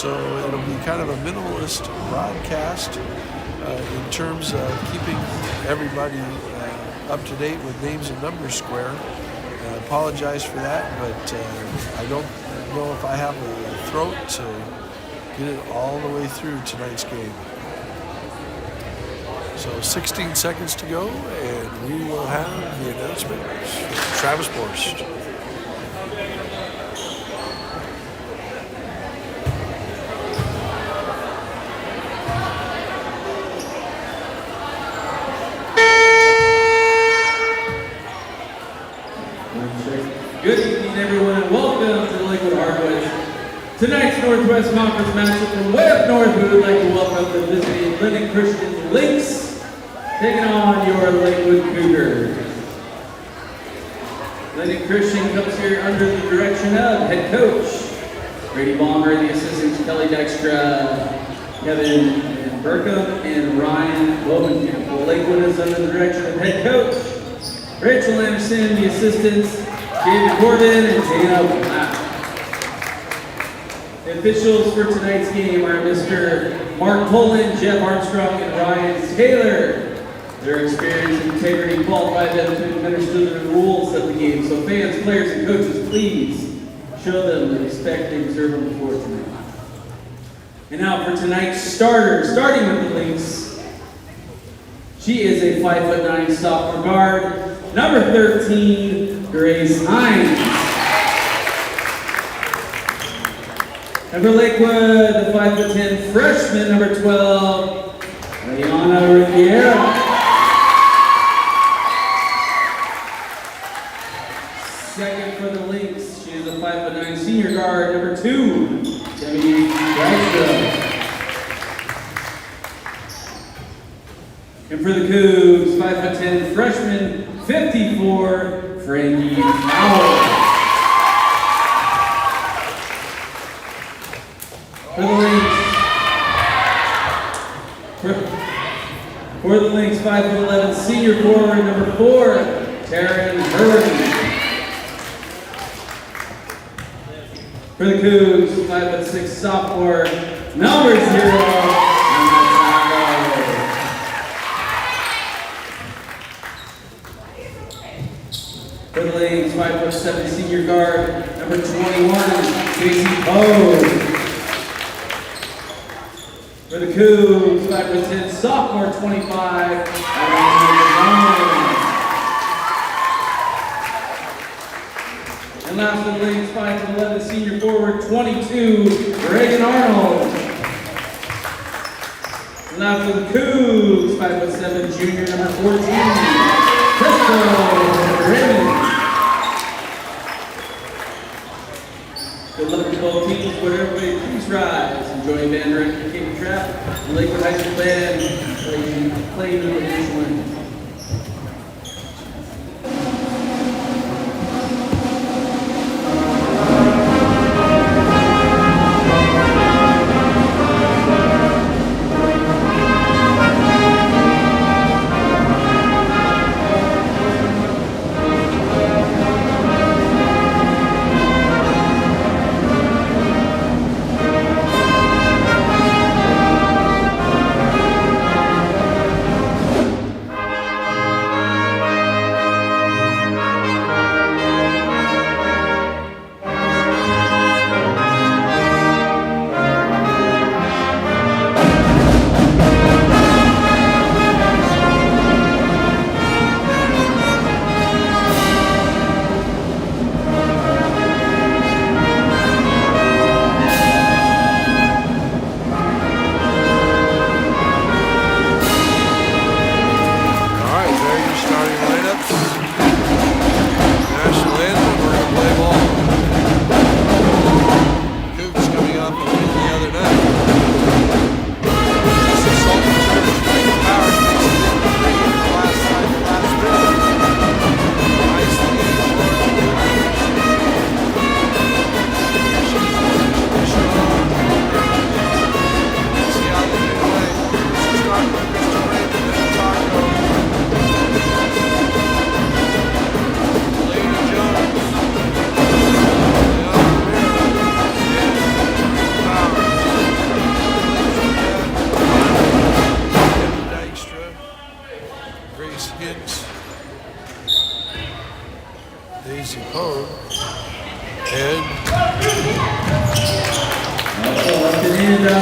So it'll be kind of a minimalist broadcast in terms of keeping everybody up to date with names and numbers square. I apologize for that, but I don't know if I have a throat to get it all the way through tonight's game. So 16 seconds to go, and we will have the announcement. Travis Borst. Good evening, everyone, and welcome to the Lakewood Hardwoods. Tonight's Northwest Conference matchup from way up north, we would like to welcome the visiting Linden Christian Lynx, taking on your Lakewood Cougars. Linden Christian comes here under the direction of head coach Brady Balmer, the assistants Kelly Dextra, Kevin Burkham, and Ryan Wobenkamp. Well, Lakewood is under the direction of head coach Rachel Anderson, the assistants David Gordon and Dana Black. The officials for tonight's game are Mr. Mark Poland, Jeff Armstrong, and Ryan Taylor. Their experience and integrity qualify them to administer the rules of the game. So fans, players, and coaches, please show them the respect they deserve on the floor tonight. And now for tonight's starter, starting with the Lynx. She is a 5'9" sophomore guard, number 13, Grace Hines. And for Lakewood, the 5'10" freshman, number 12, Leona Riviera. Second for the Lynx, she is a 5'9" senior guard, number 2, Demi Dexter. And for the Cougs, 5'10" freshman, 54, Frankie Powell. For the Lynx, 5'11" senior forward, number 4, Taryn Hurley. For the Cougs, 5'6" sophomore, number 0, For the Lynx, 5'7" senior guard, number 21, Casey Poe. For the Cougs, 5'10" sophomore, 25, and last for the Lynx, 5'11" senior forward, 22, Reagan Arnold. And last for the Cougs, 5'7" junior, number 14, Crystal Raymond. Good luck to both teams. Would everybody please rise and join band director Kate Trapp, the Lakewood High School band, playing the instrument.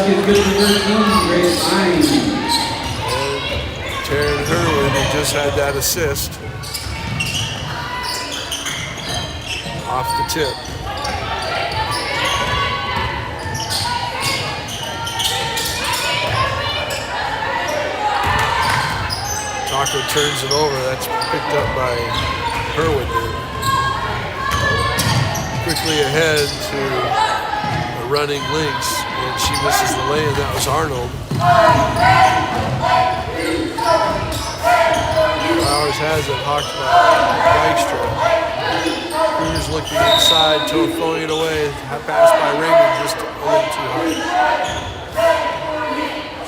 basket's good for 13, Grace Hines. And Taryn Herwin, who just had that assist. Off the tip. Taco turns it over. That's picked up by Herwin. Quickly ahead to the running Lynx, and she misses the lane. That was Arnold. Flowers has it, hawked by Dykstra. Cougars looking inside, throwing it away. Pass by Raymond, just a little too high.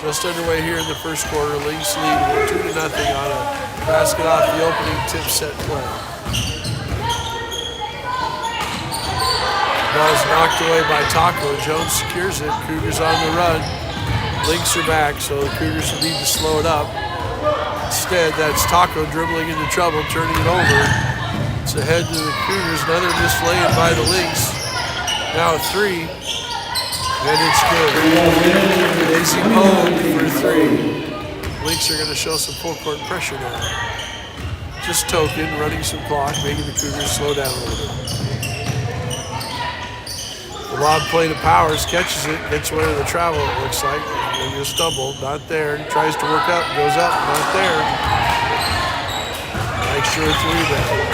Just underway here in the first quarter. Lynx lead 2-0 on a basket off the opening tip set play. Ball's knocked away by Taco. Jones secures it. Cougars on the run. Lynx are back, so the Cougars need to slow it up. Instead, that's Taco dribbling into trouble, turning it over. It's ahead to the Cougars. Another missed lay-in by the Lynx. Now a three. And it's good. Daisy Poe for three. Lynx are going to show some full court pressure now. Just token, running some clock, making the Cougars slow down a little bit. The lob play to Powers, catches it, gets away with the travel, it looks like. Maybe a stumble, not there. Tries to work up, goes up, not there. Dykstra with the rebound.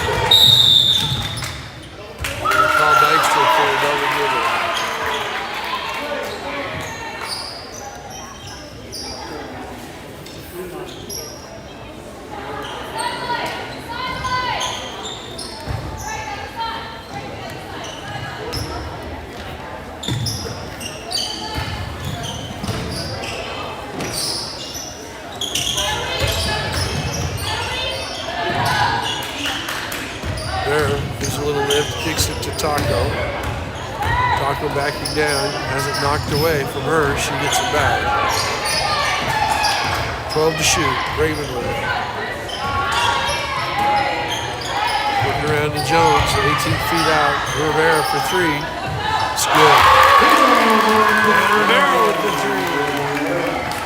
Call Dykstra for a double dribble. There's a little lift, kicks it to Taco. Taco backing down, has it knocked away from her, she gets it back. 12 to shoot, Raymond with it. Looking around to Jones, 18 feet out, Rivera for three. It's good. And Rivera with the three.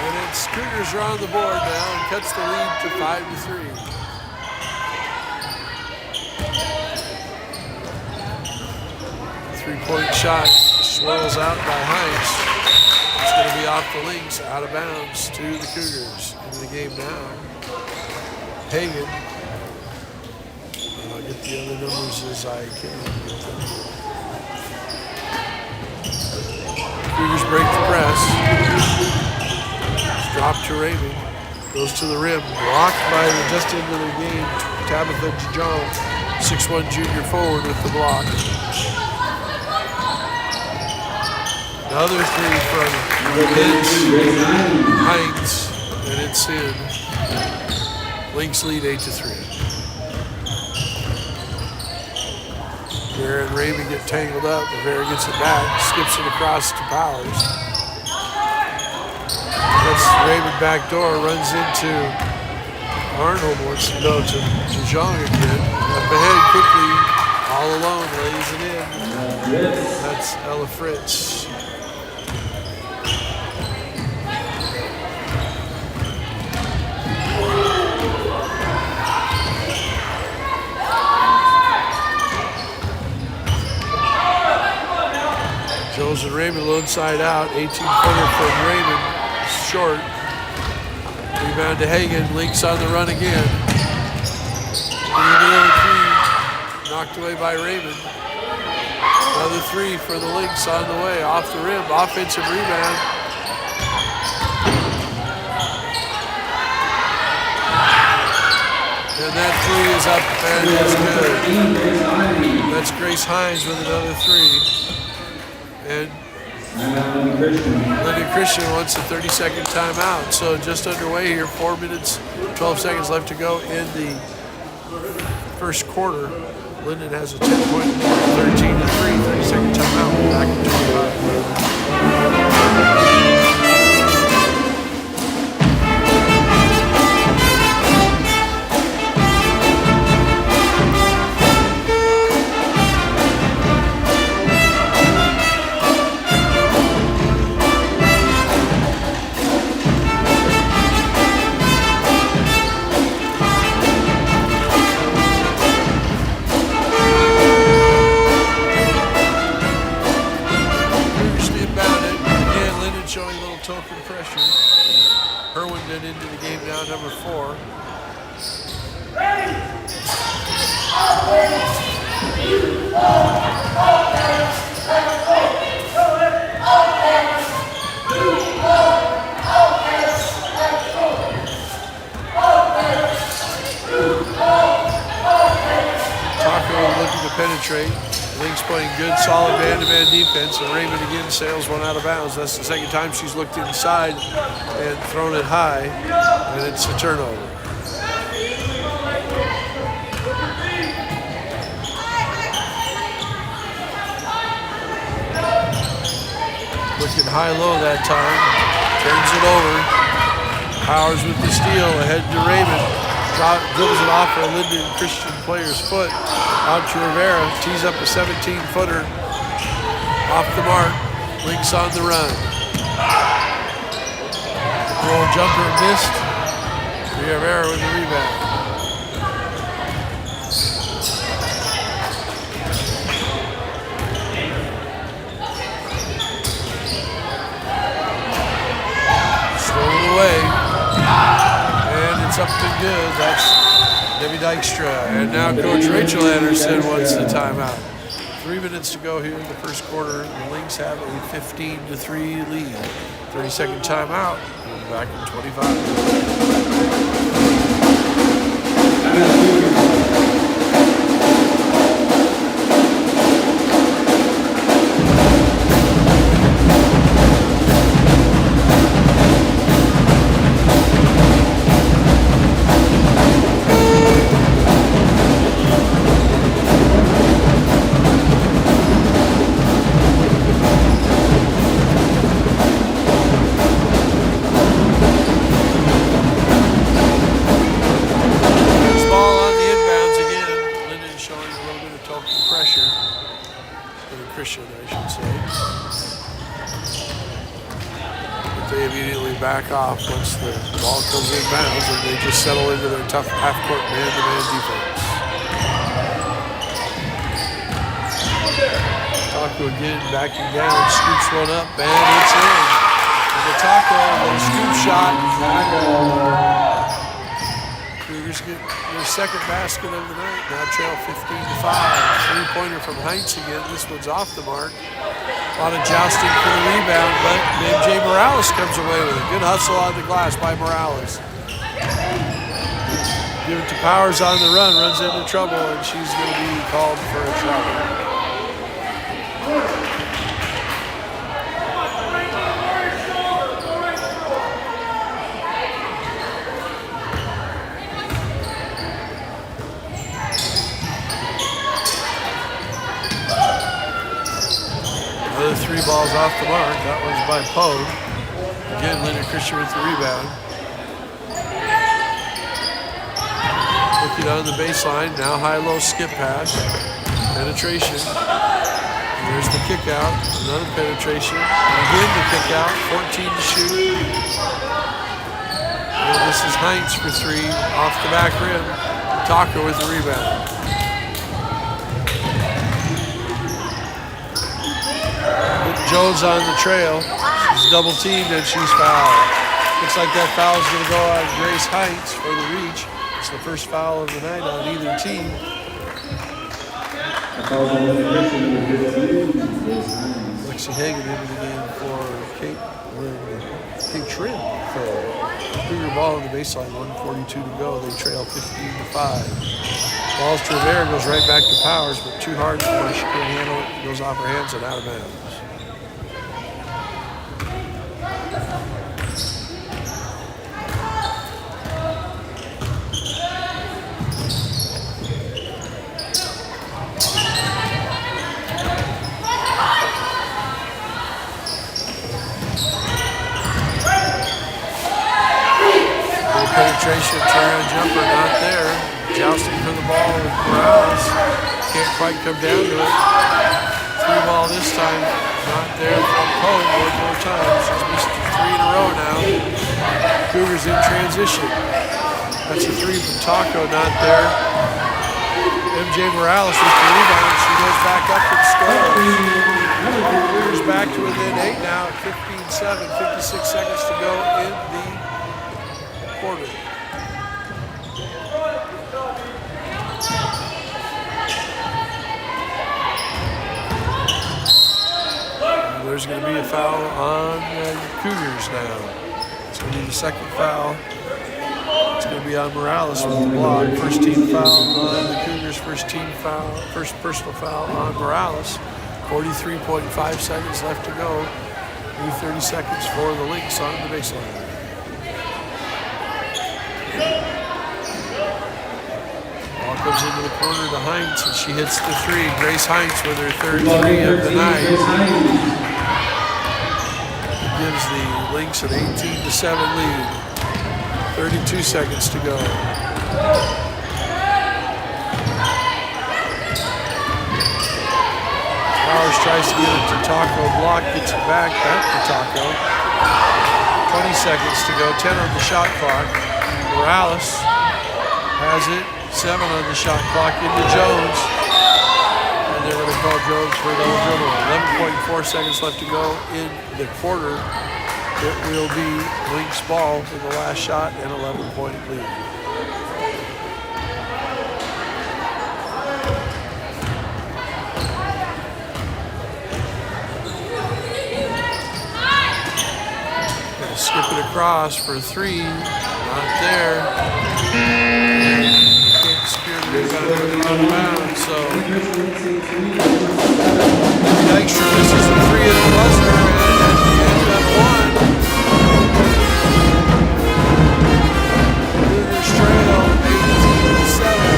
And it's Cougars are on the board now and cuts the lead to 5-3. Three-point shot swirls out by Hines. It's going to be off the Lynx, out of bounds to the Cougars. Into the game now. Hagan. I'll get the other numbers as I can. Cougars break the press. It's dropped to Raymond. Goes to the rim. Blocked by just into the game. Tabitha Jones, 6'1" junior forward with the block. Another three from Hines, and it's in. Lynx lead 8-3. Rivera and Raymond get tangled up. Rivera gets it back, skips it across to Powers. Gets Raymond back door, runs into Arnold, wants to go to Jean again. Up ahead quickly, all alone, lays it in. That's Ella Fritz. Jones and Raymond low side out. 18-footer from Raymond. Short. Rebound to Hagan. Lynx on the run again. Knocked away by Raymond. Another three for the Lynx on the way. Off the rim. Offensive rebound. And that three is up and it's good. That's Grace Hines with another three. And Lyndon Christian wants a 30-second timeout. So just underway here, 4 minutes, 12 seconds left to go in the first quarter. Lyndon has a 10-point lead, 13-3, 30-second timeout. Back in 25. talking pressure. Herwindon into the game now, number 4. Taco looking to penetrate. Lynx playing good, solid man-to-man defense, and Raymond again sails one out of bounds. That's the second time she's looked inside and thrown it high, and it's a turnover. Looking high-low that time, turns it over. Powers with the steal, ahead to Raymond. Dribbles it off a Linden Christian player's foot. Out to Rivera, tees up a 17-footer. Off the mark, Lynx on the run. Roll jumper missed. Rivera with the rebound. Stolen away. And it's up and good. That's Debbie Dykstra. And now Coach Rachel Anderson wants the timeout. 3 minutes to go here in the first quarter. The Lynx have a 15-3 lead. 30-second timeout. We'll be back in 25. Back off once the ball comes in bounds, and they just settle into their tough half-court man-to-man defense. Taco again backing down, scoops one up, and it's in. And the Taco, the scoop shot. Cougars get their second basket of the night. Now trail 15-5. 3-pointer from Heinz again. This one's off the mark. A lot of jousting for the rebound, but MJ Morales comes away with it. Good hustle on the glass by Morales. Give it to Powers on the run, runs into trouble, and she's going to be called for a travel. Another 3 balls off the mark. That one's by Poe. Again, Leonard Christian with the rebound. Looking on the baseline. Now high-low skip pass. Penetration. And there's the kick out. Another penetration. And again the kick out. 14 to shoot. And this is Heinz for 3. Off the back rim. Taco with the rebound. Jones on the trail. She's double teamed and she's fouled. Looks like that foul is going to go on Grace Heinz for the reach. It's the first foul of the night on either team. Lexi Hagan into the game for Kate Trim. Cougar ball on the baseline, 1:42 to go. They trail 15-5. Balls to Rivera, goes right back to Powers, but too hard for her. She can't handle it. Goes off her hands and out of bounds. Penetration, turn jumper, not there. Jousting for the ball with Morales. Can't quite come down to it. 3 ball this time, not there from Poe. One more time. She's missed 3 in a row now. Cougars in transition. That's a 3 from Taco, not there. MJ Morales with the rebound. She goes back up and scores. Cougars back to within 8 now at 15-7, 56 seconds to go in the quarter. There's going to be a foul on Cougars now. It's going to be the second foul. It's going to be on Morales with the block. First team foul on the Cougars. First personal foul on Morales. 43.5 seconds left to go. New 30 seconds for the Lynx on the baseline. Ball comes into the corner to Hines, and she hits the three. Grace Hines with her third three of the night. Gives the Lynx an 18-7 lead. 32 seconds to go. Powers tries to get it to Taco. Block gets it back to Taco. 20 seconds to go. 10 on the shot clock. Morales has it. 7 on the shot clock into Jones. And they're going to call Jones for a double dribble. 11.4 seconds left to go in the quarter. It will be Lynx ball for the last shot and 11-point lead. Gonna skip it across for a three. Not there. And can't secure the rebound out of bounds. So Dykstra misses the three at the buzzer, and we end up one. Cougars trail 18-7.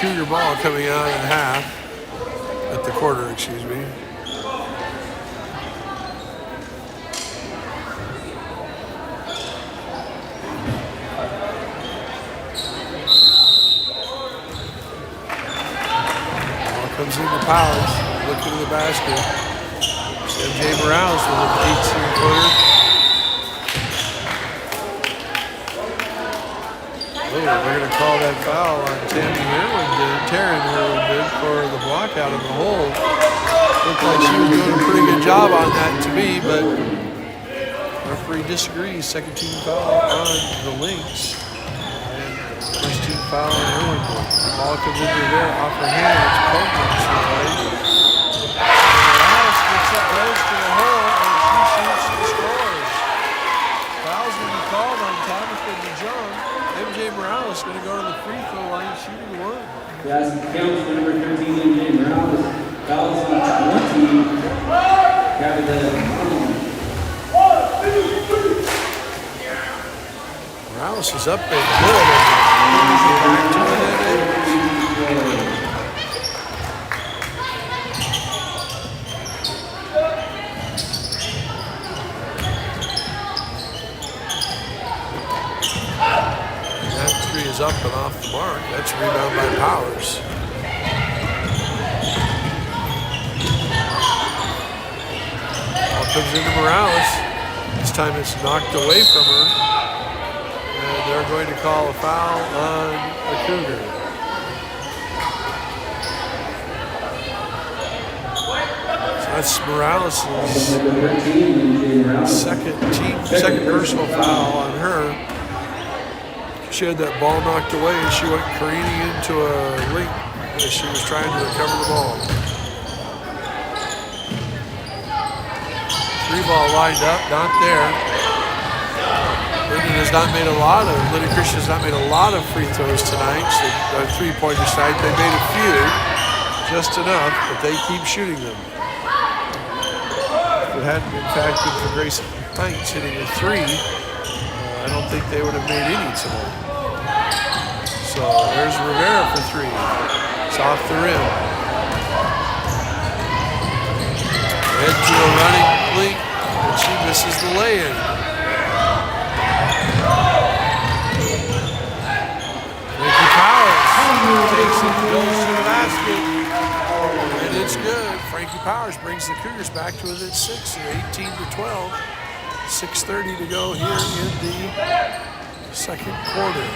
Cougar ball coming out at half, at the quarter, excuse me. Ball comes into Powers, looking to the basket. It's MJ Morales with a 18-footer. We're going to call that foul on Taryn Herwin for the block out of the hole. Looked like she was doing a pretty good job on that to me, but referee disagrees. Second team foul on the Lynx. And first team foul on Herwin. The ball comes into there off her hand. It's Coleman's right. Morales gets it close to the hole, and she shoots and scores. Foul's going to be called on Tabitha DeJong. MJ Morales is going to go to the free throw line shooting one. Yes, counts for number 13, MJ Morales. Fouls on 20. Morales is up there good. Is up and off the mark. That's a rebound by Powers. Ball comes into Morales. This time it's knocked away from her. And they're going to call a foul on the Cougar. So that's Morales' second personal foul on her. She had that ball knocked away and she went careening into a link as she was trying to recover the ball. 3 ball lined up, not there. Lyndon has not made a lot of, Lyndon Christian has not made a lot of free throws tonight, so 3-pointers tonight. They made a few, just enough, but they keep shooting them. If it hadn't been factored for Grace Hines hitting a 3, I don't think they would have made any tonight. So there's Rivera for 3. It's off the rim. Head to a running link, and she misses the lay-in. Frankie Powers takes it, goes to the basket, and it's good. Frankie Powers brings the Cougars back to within 6, 18-12. 6:30 to go here in the second quarter.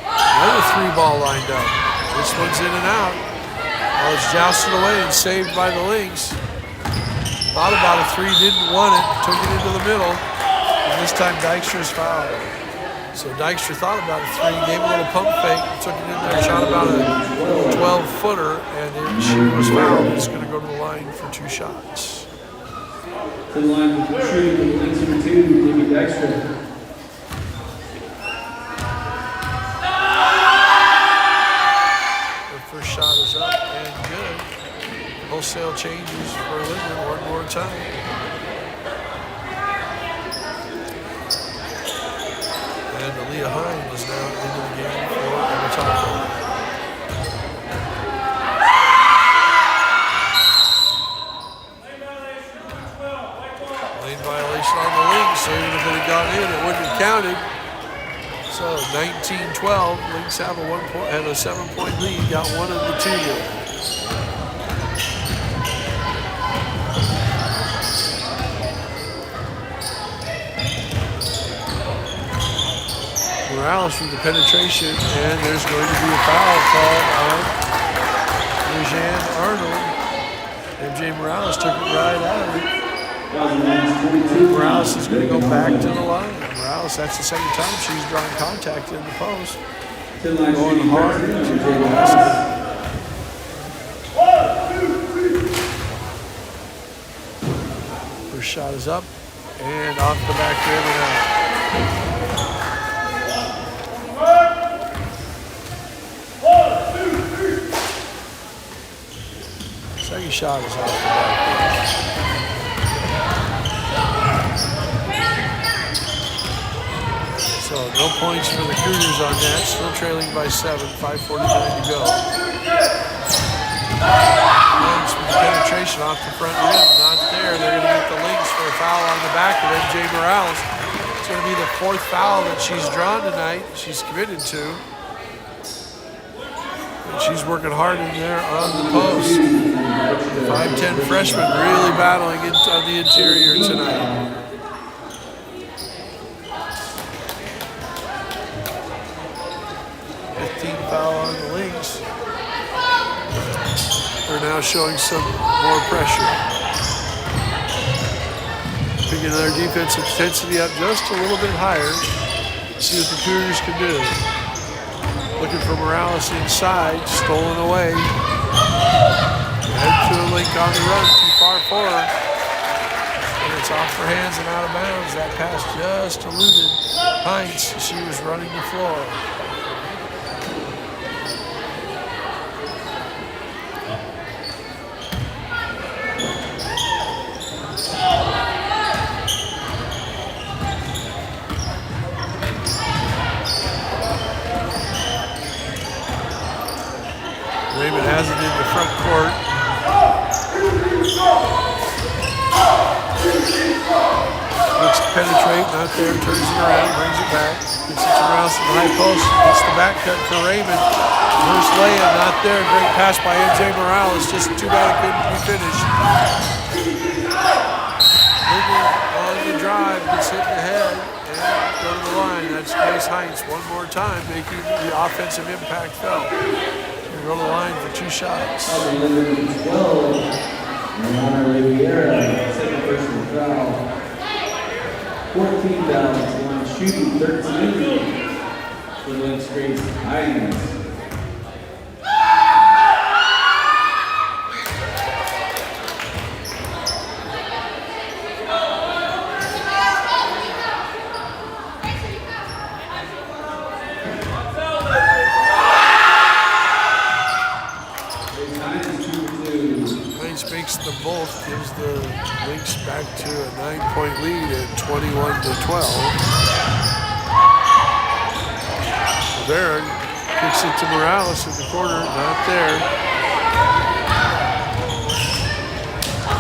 Another 3 ball lined up. This one's in and out. Oh, it's jousted away and saved by the Lynx. Thought about a 3, didn't want it, took it into the middle, and this time Dykstra's fouled. So Dykstra thought about a 3, gave a little pump fake, took it in there, shot about a 12-footer, and then she was fouled. It's going to go to the line for 2 shots. To the line with shooting Lynx number 2, Davey Dykstra. Her first shot is up and good. Wholesale changes for Lyndon one more time. And Aaliyah Hine is now into the game for Amatako. Lane violation on the Lynx, so even if it had gone in, it wouldn't have counted. So 19-12, Lynx have a 7-point lead, got one of the 2 there. Morales with the penetration, and there's going to be a foul called on Lejeanne Arnold. MJ Morales took it right out of it. Morales is going to go back to the line. Morales, that's the second time she's drawn contact in the post. Going hard into the basket. First shot is up and off the back rim and out. Second shot is off the back. So no points for the Cougars on that. Still trailing by 7, 5:49 to go. Lynx with the penetration off the front rim. Not there. They're going to get the Lynx for a foul on the back of MJ Morales. It's going to be the 4th foul that she's drawn tonight. She's committed to. She's working hard in there on the post. 5'10" freshman really battling on the interior tonight. Foul on the Lynx. They're now showing some more pressure. Picking their defensive intensity up just a little bit higher. See what the Cougars can do. Looking for Morales inside, stolen away. Head to a Link on the run, too far for her. And it's off her hands and out of bounds. That pass just eluded Hines. She was running the floor. Raymond has it in the front court. Looks to penetrate, not there, turns it around, brings it back. Gets it to Rouse in the high post, gets the back cut for Raymond. First lay-in, not there, great pass by MJ Morales, just too bad it couldn't be finished. Raymond on the drive, gets hit in the head, and go to the line. That's Grace Hines one more time, making the offensive impact felt. Go to the line for 2 shots. 12, Riviera, second personal foul. 14 fouls, 1 shooting, 13 for Lynx Grace Hines. Makes them both, gives the Lynx back to a 9-point lead at 21-12. Rivera kicks it to Morales in the corner, not there.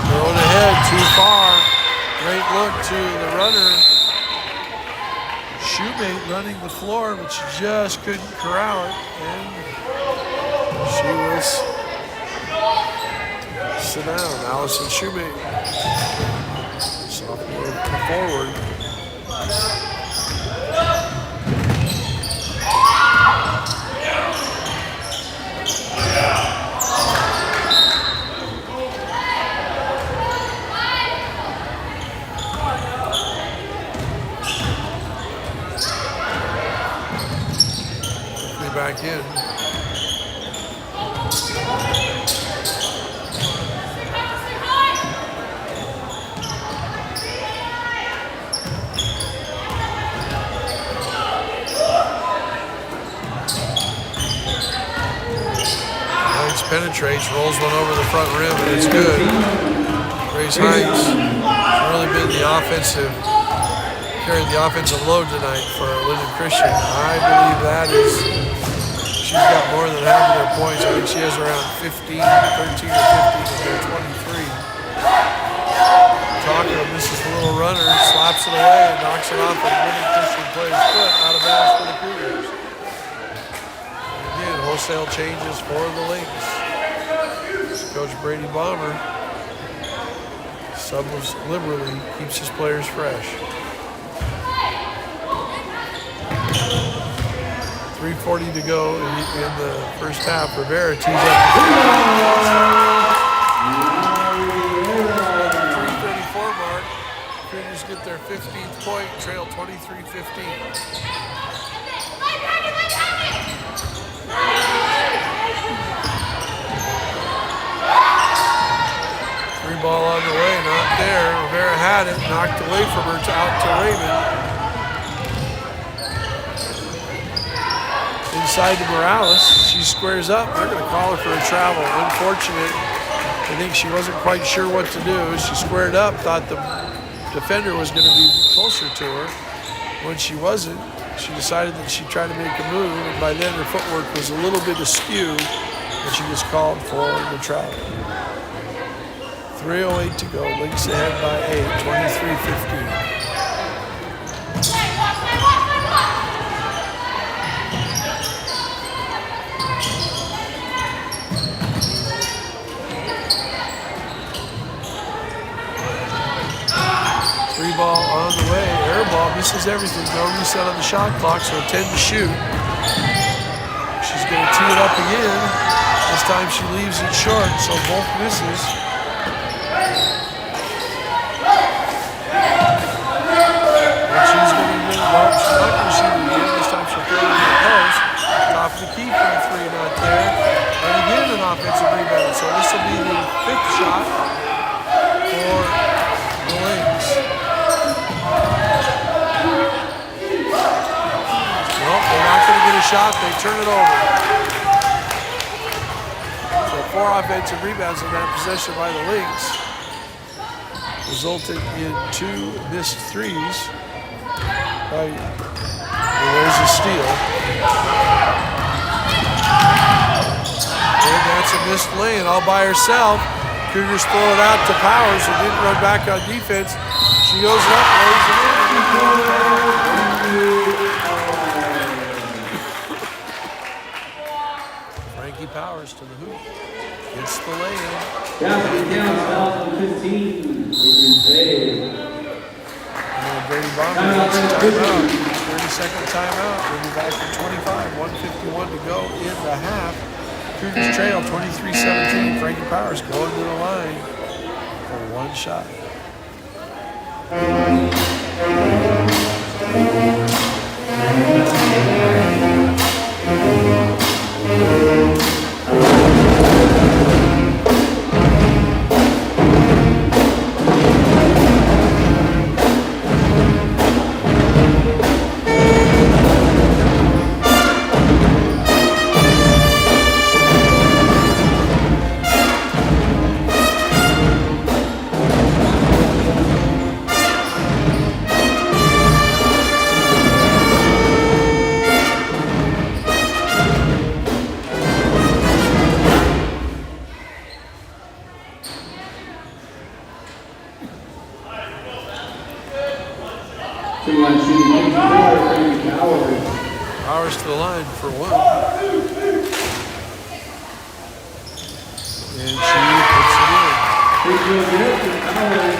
Thrown ahead, too far. Great look to the runner. Shoemate running the floor, but she just couldn't corral it, and she was sit down. Allison Shoemate, sophomore forward. Quickly back in. Penetrates, rolls one over the front rim, and it's good. Grace Hines has really been the offensive, carried the offensive load tonight for Linden Christian. I believe that is, she's got more than half of their points. I think she has around 13 or 15 of their 23. Tucker misses the little runner, slaps it away, and knocks it off of Linden Christian player's foot, out of bounds for the Cougars. Again, wholesale changes for the Lynx. Coach Brady Bomber subs liberally, keeps his players fresh. 3:40 to go in the first half. Rivera tees up the 3:34 mark. Cougars get their 15th point, trail 23-15. Three ball on the way, not there. Rivera had it, knocked away from her out to Raymond. Inside to Morales, she squares up. They're going to call her for a travel. Unfortunate. I think she wasn't quite sure what to do. She squared up, thought the defender was going to be closer to her. When she wasn't, she decided that she'd try to make a move, and by then her footwork was a little bit askew, and she just called for the travel. 3:08 to go. Lynx ahead by 8, 23-15. Three ball on the way. Air ball misses everything. No reset on the shot clock, so 10 to shoot. She's going to tee it up again. This time she leaves it short, so both misses. She's going to do well. She's not going to shoot it again. This time she'll throw it in the post. Top of the key for the three, not there. And again, an offensive rebound. So this will be the 5th shot for the Lynx. Nope, they're not going to get a shot. They turn it over. So 4 offensive rebounds in that possession by the Lynx, resulted in 2 missed threes. Right. Well, there's a steal. And that's a missed lane all by herself. Cougars throw it out to Powers, who didn't run back on defense. She goes up, lays it in. Frankie Powers to the hoop. Gets the lay-in. Down 15. Brady Bomber takes a timeout. 30-second timeout. We'll be back in 25. 1:51 to go in the half. Cougars trail 23-17. Frankie Powers going to the line for 1 shot. 2-line shooting, Lindsey Miller, Randy Howard. Powers to the line for one. And she puts it in. Free throw good for Howard.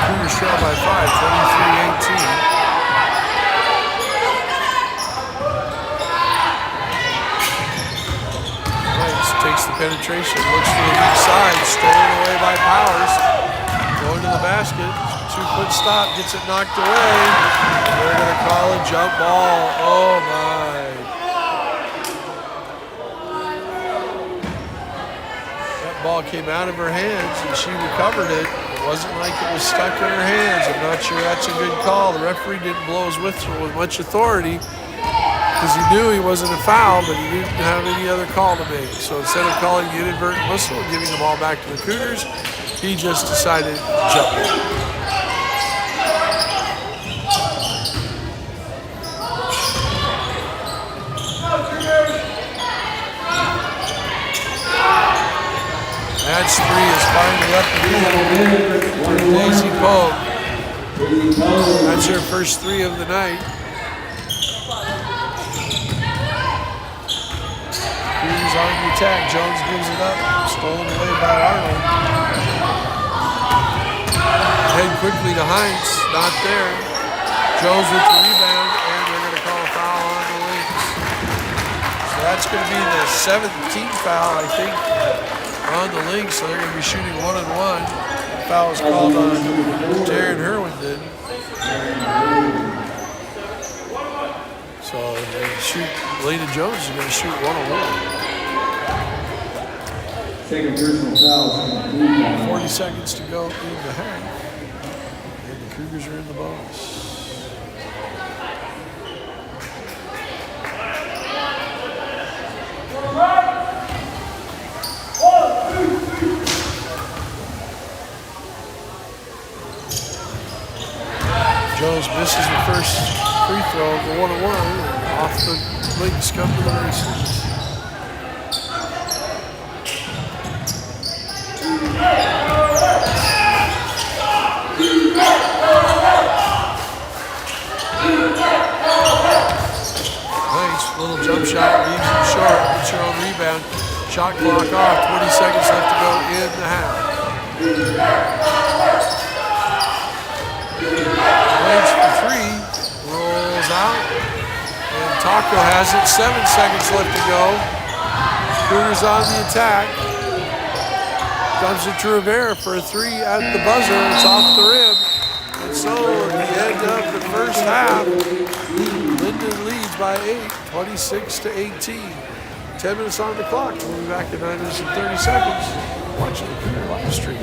Cougars trail by 5, 23-18. Takes the penetration, looks for the weak side, stolen away by Powers. Going to the basket, 2-foot stop, gets it knocked away. They're going to call a jump ball. Oh my. That ball came out of her hands and she recovered it. It wasn't like it was stuck in her hands. I'm not sure that's a good call. The referee didn't blow his whistle with much authority, because he knew he wasn't a foul, but he didn't have any other call to make. So instead of calling the inadvertent whistle and giving the ball back to the Cougars, he just decided to jump it. That's 3 is finally up to Daisy Pogue. That's her first 3 of the night. On the attack, Jones gives it up, stolen away by Arnold. Head quickly to Heinz, not there. Jones with the rebound, and they're going to call a foul on the Lynx. So that's going to be the 17th foul, I think, on the Lynx. So they're going to be shooting 1-on-1. The foul was called on Taryn Herwindon. So they shoot. Lena Jones is going to shoot 1-on-1. Second personal foul. 40 seconds to go in the half. And the Cougars are in the bonus. Jones misses the first free throw, the 1-on-1, and off the Lynx come to the races. Nice little jump shot, leaves it short, gets her own rebound. Shot clock off, 20 seconds left to go in the half. Waits for 3, rolls out, and Taco has it, 7 seconds left to go. Cougars on the attack. Comes it to Rivera for a 3 at the buzzer. It's off the rim. And so at the end of the first half, Linden leads by 8, 26-18. 10 minutes on the clock. We'll be back in 9 minutes and 30 seconds. Watching the Cougar live stream.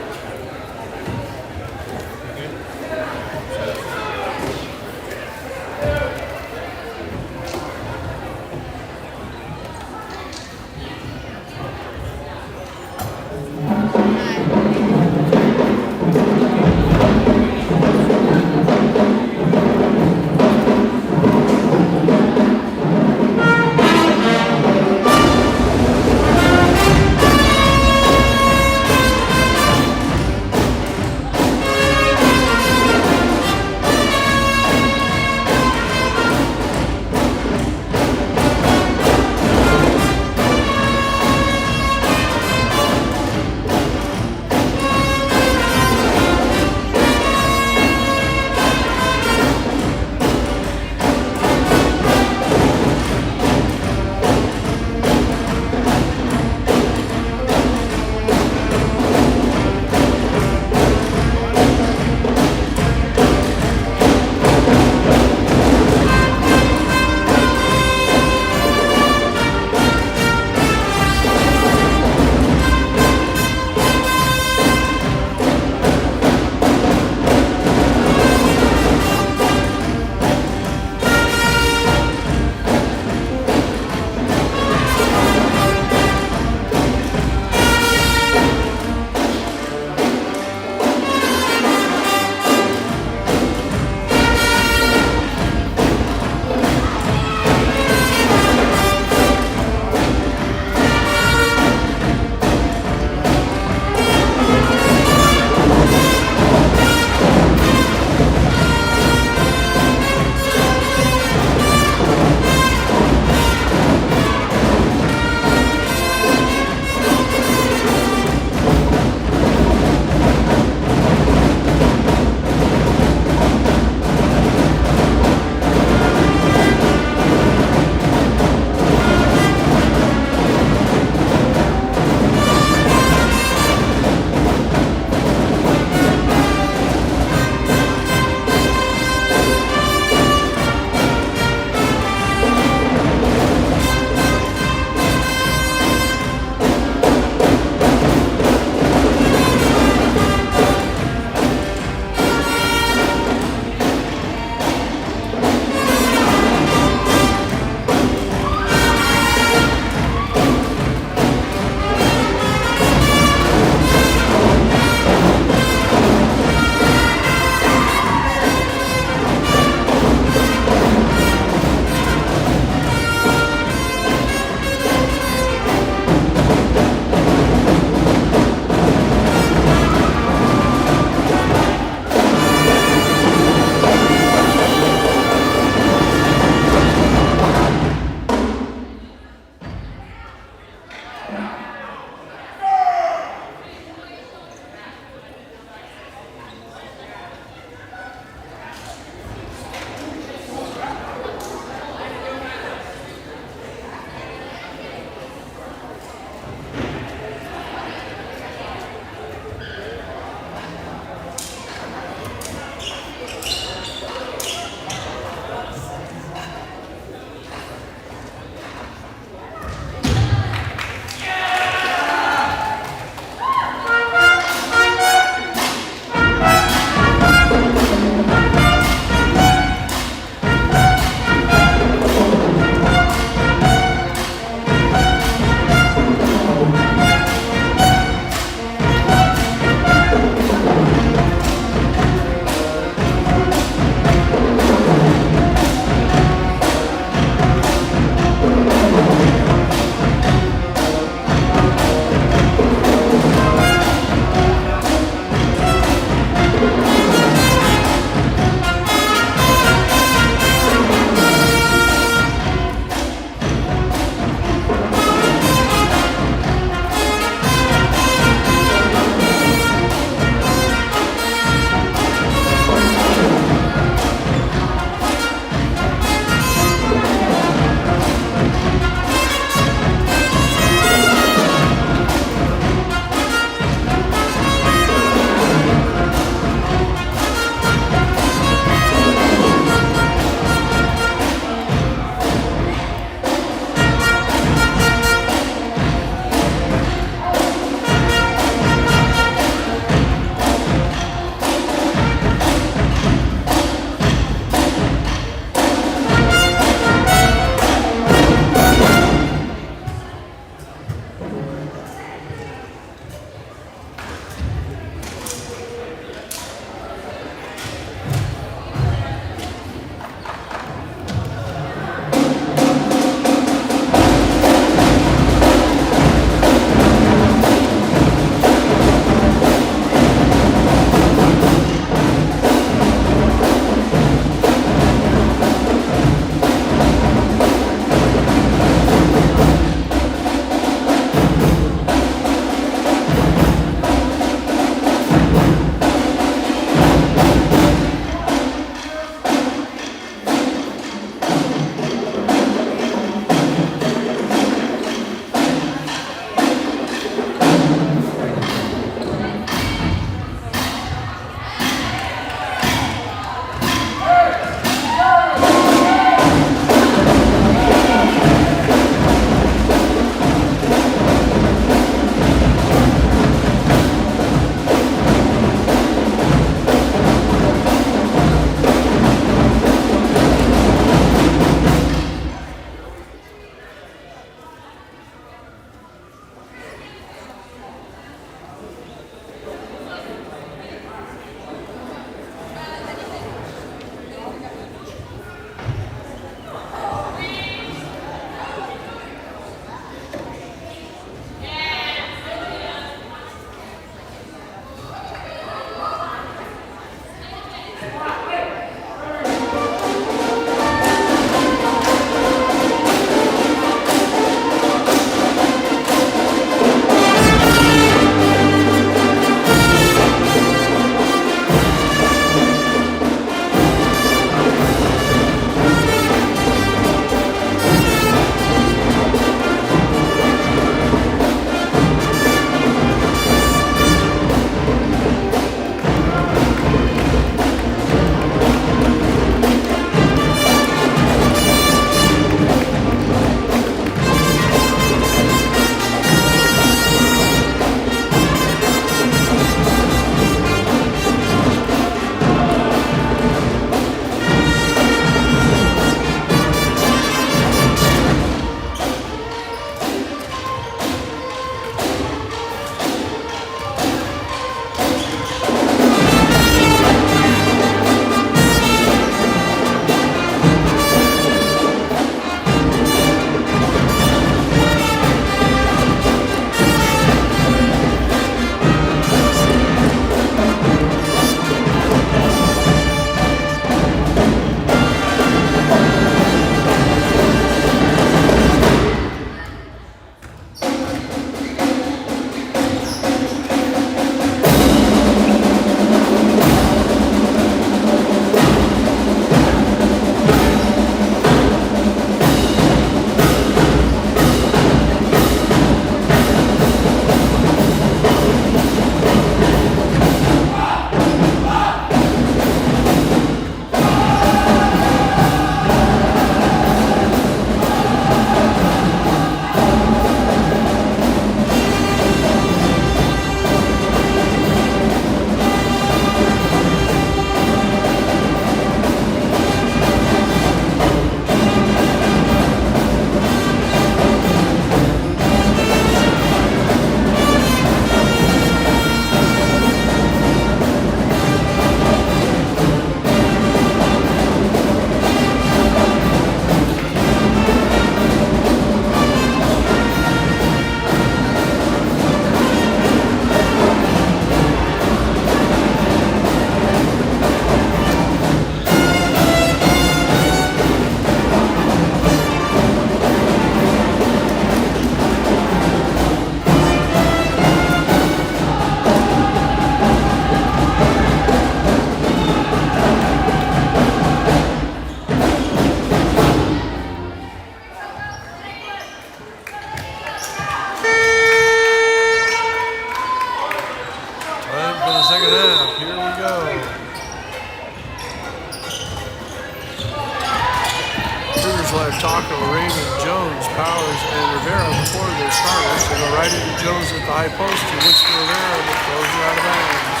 Lynx will have Taco, Raymond, Jones, Powers, and Rivera before their starters. They go right into Jones at the high post. He looks for Rivera, but throws it out of bounds.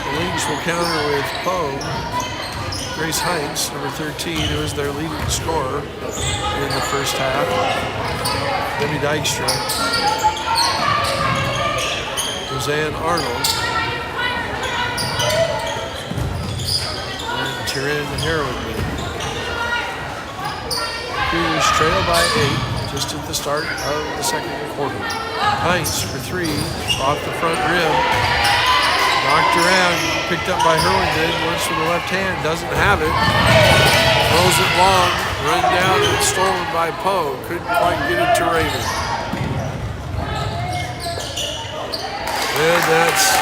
The Lynx will counter with Poe. Grace Heinz, number 13, who is their leading scorer in the first half. Debbie Dykstra. Roseanne Arnold. And Tyrion Heroin. Cougars trail by 8 just at the start of the second quarter. Heinz for 3 off the front rim. Knocked around, picked up by Herwin, once with the left hand, doesn't have it. Throws it long, run down and stolen by Poe. Couldn't quite get it to Raymond. And that's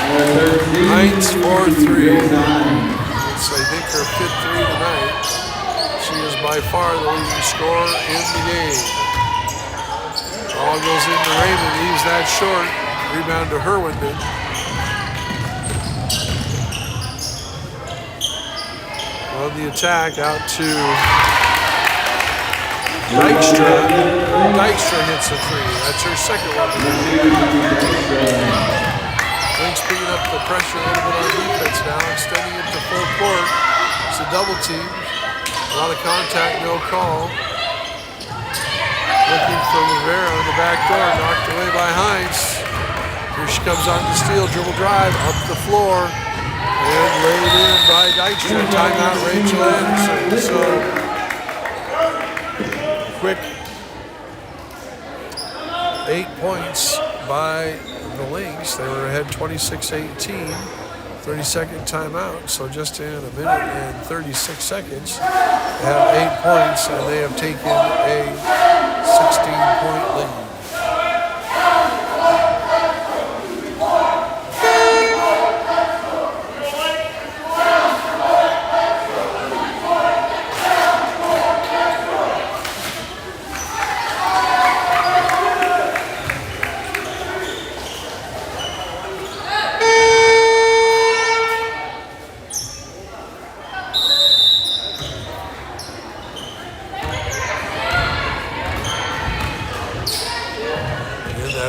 Heinz for 3. It's, I think, her 5th 3 tonight. She is by far the leading scorer in the game. Ball goes into Raymond, leaves that short. Rebound to Herwindon. On the attack, out to Dykstra. Dykstra hits a 3. That's her second one. Lynx picking up the pressure a little bit on defense now, extending it to full court. It's a double team. A lot of contact, no call. Looking for Rivera on the back door, knocked away by Heinz. Here she comes on the steal, dribble drive, up the floor. And laid in by Dykstra. Timeout, Rachel Anderson. So, quick 8 points by the Lynx. They were ahead 26-18. 30-second timeout. So just in a minute and 36 seconds, they have 8 points, and they have taken a 16-point lead.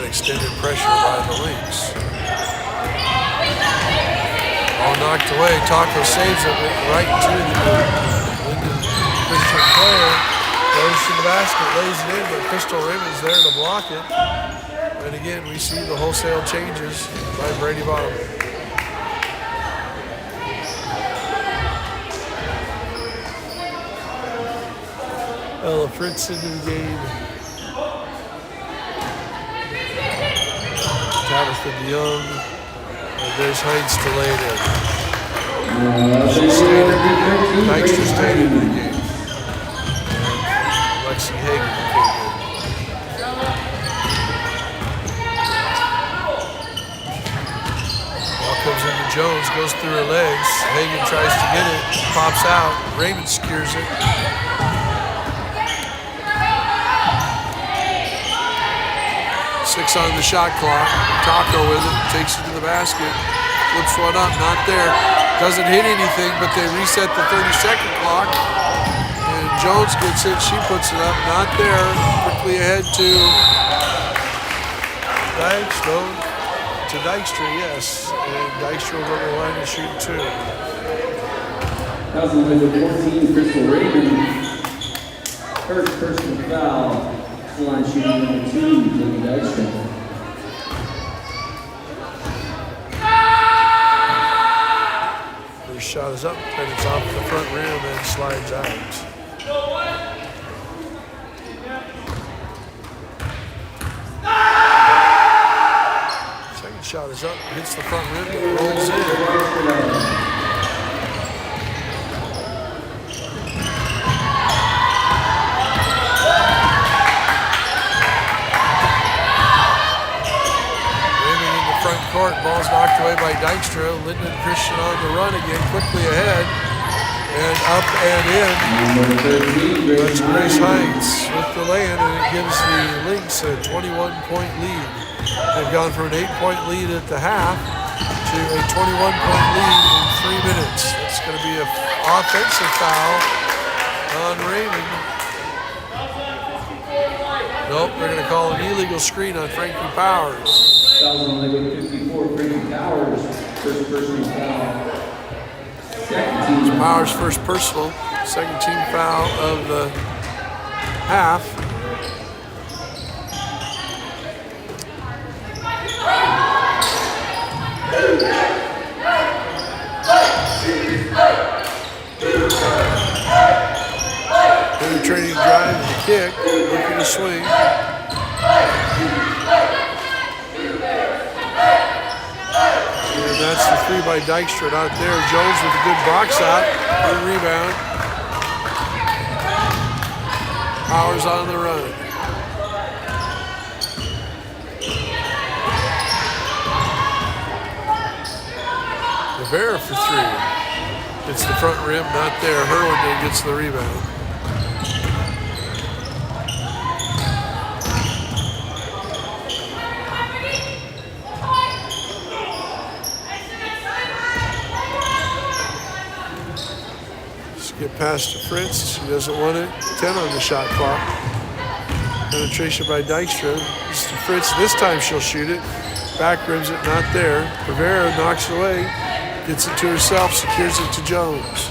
Extended pressure by the Lynx. All knocked away. Taco saves it right to the Linden Christian player. Goes to the basket, lays it in, but Crystal Raymond's there to block it. And again, we see the wholesale changes by Brady Bottom. Ella Fritz into the game. Tabitha DeYoung, and there's Heinz to lay it in. She stayed in the game. Dykstra stayed in the game. And Lexi Hagan came in. Ball comes into Jones, goes through her legs. Hagan tries to get it, pops out. Raymond secures it. Six on the shot clock. Taco with it, takes it to the basket, flips one up, not there. Doesn't hit anything, but they reset the 30-second clock. And Jones gets it, she puts it up, not there. Quickly ahead to Dykstra, yes. And Dykstra will go to the line and shoot 2. That was number 14, Crystal Raymond. First personal foul. Line shooting number 2, Debbie Dykstra. First shot is up, and it's off the front rim and slides out. Second shot is up, hits the front rim, and rolls in. Court, ball's knocked away by Dykstra. Linden Christian on the run again, quickly ahead, and up and in. That's Grace Heinz with the lay-in, and it gives the Lynx a 21-point lead. They've gone from an 8-point lead at the half to a 21-point lead in 3 minutes. That's going to be an offensive foul on Raymond. Nope, they're going to call an illegal screen on Frankie Powers. Fouls on Lakewood 54, Frankie Powers, first personal foul. Second team. Powers' first personal, second team foul of the half. Penetrating drive and kick, looking to swing. And that's the three by Dykstra out there. Jones with a good box out, good rebound. Powers on the run. Rivera for three. It's the front rim, not there. Herwin gets the rebound. Get past to Fritz. She doesn't want it. 10 on the shot clock. Penetration by Dykstra. This is to Fritz. This time she'll shoot it. Back rims it, not there. Rivera knocks it away. Gets it to herself. Secures it to Jones.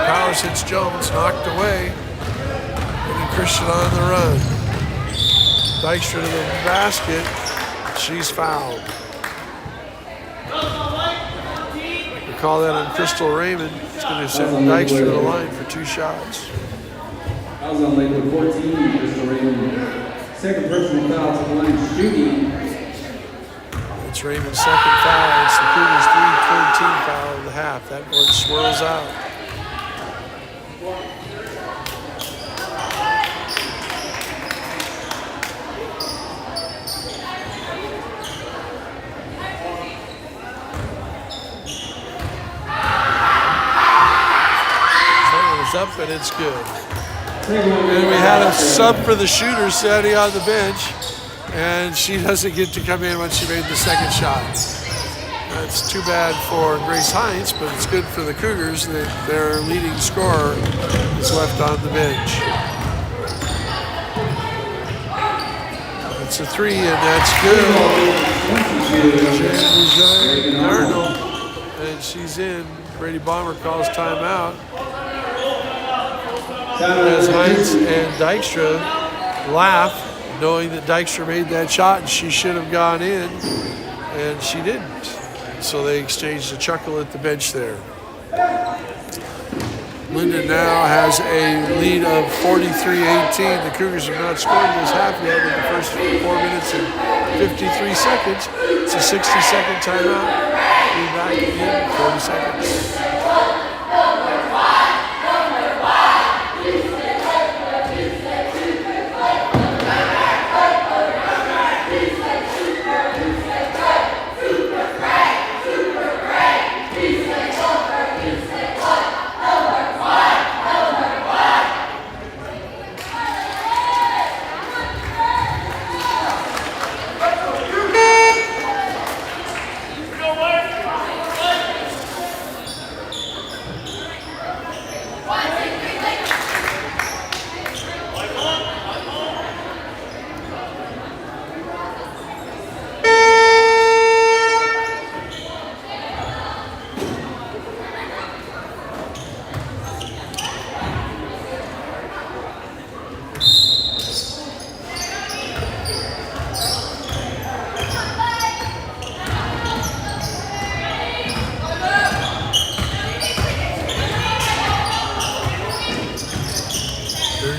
Powers hits Jones. Knocked away. And Christian on the run. Dykstra to the basket. She's fouled. We call that on Crystal Raymond. It's going to send Dykstra to the line for two shots. Fouls on Lakewood 14, Crystal Raymond. Second personal foul to the line shooting. It's Raymond's second foul. It's the Cougars' 3rd team foul of the half. That one swirls out. Up and it's good. And we had a sub for the shooter standing on the bench, and she doesn't get to come in when she made the second shot. That's too bad for Grace Hines, but it's good for the Cougars that their leading scorer is left on the bench. It's a three, and that's good. Arnold, and she's in. Brady Bomber calls timeout. As Hines and Dykstra laugh, knowing that Dykstra made that shot and she should have gone in, and she didn't. So they exchanged a chuckle at the bench there. Linden now has a lead of 43-18. The Cougars have not scored this half yet in the first 4 minutes and 53 seconds. It's a 60-second timeout. Be back in 40 seconds.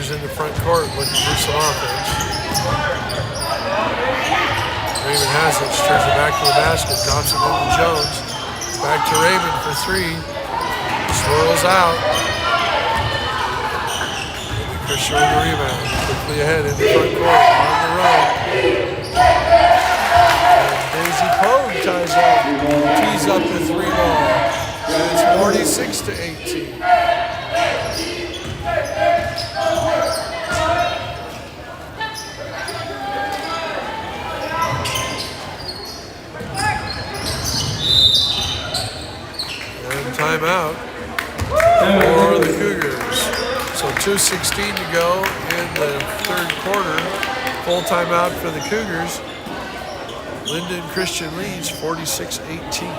In the front court looking for some offense. Raymond has it. She turns it back to the basket. Drops it into Jones. Back to Raymond for three. Swirls out. Christian with the rebound. Quickly ahead in the front court. On the run. And Daisy Pogue ties up. Tees up the three ball. And it's 46-18. timeout for the Cougars. So 2:16 to go in the third quarter. Full timeout for the Cougars. Linden Christian leads 46-18.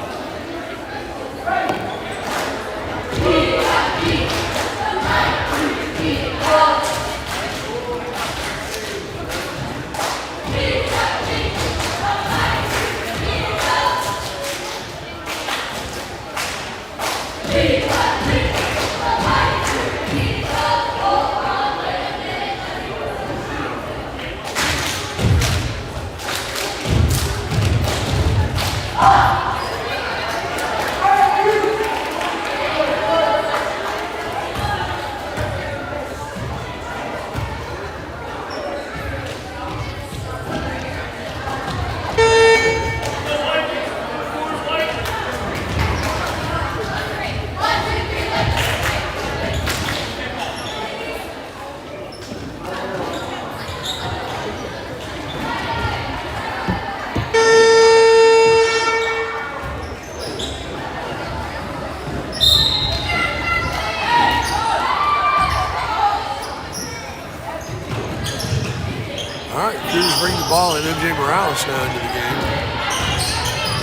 Bring the ball in. MJ Morales now into the game.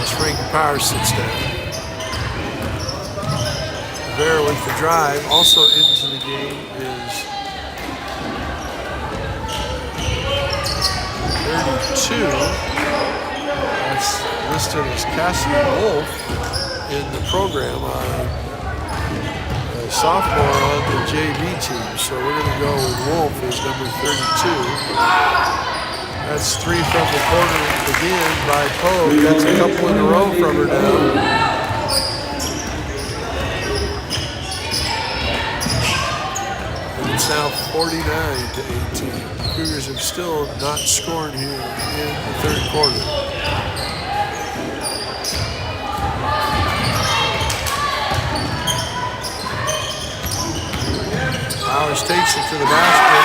As Frank Powers sits down. Rivera with the drive. Also into the game is 32. That's listed as Cassidy Wolf in the program. A sophomore on the JV team. So we're going to go with Wolf as number 32. That's three from the corner again by Poe. That's a couple in a row from her now. And it's now 49-18. The Cougars have still not scored here in the third quarter. Powers takes it to the basket.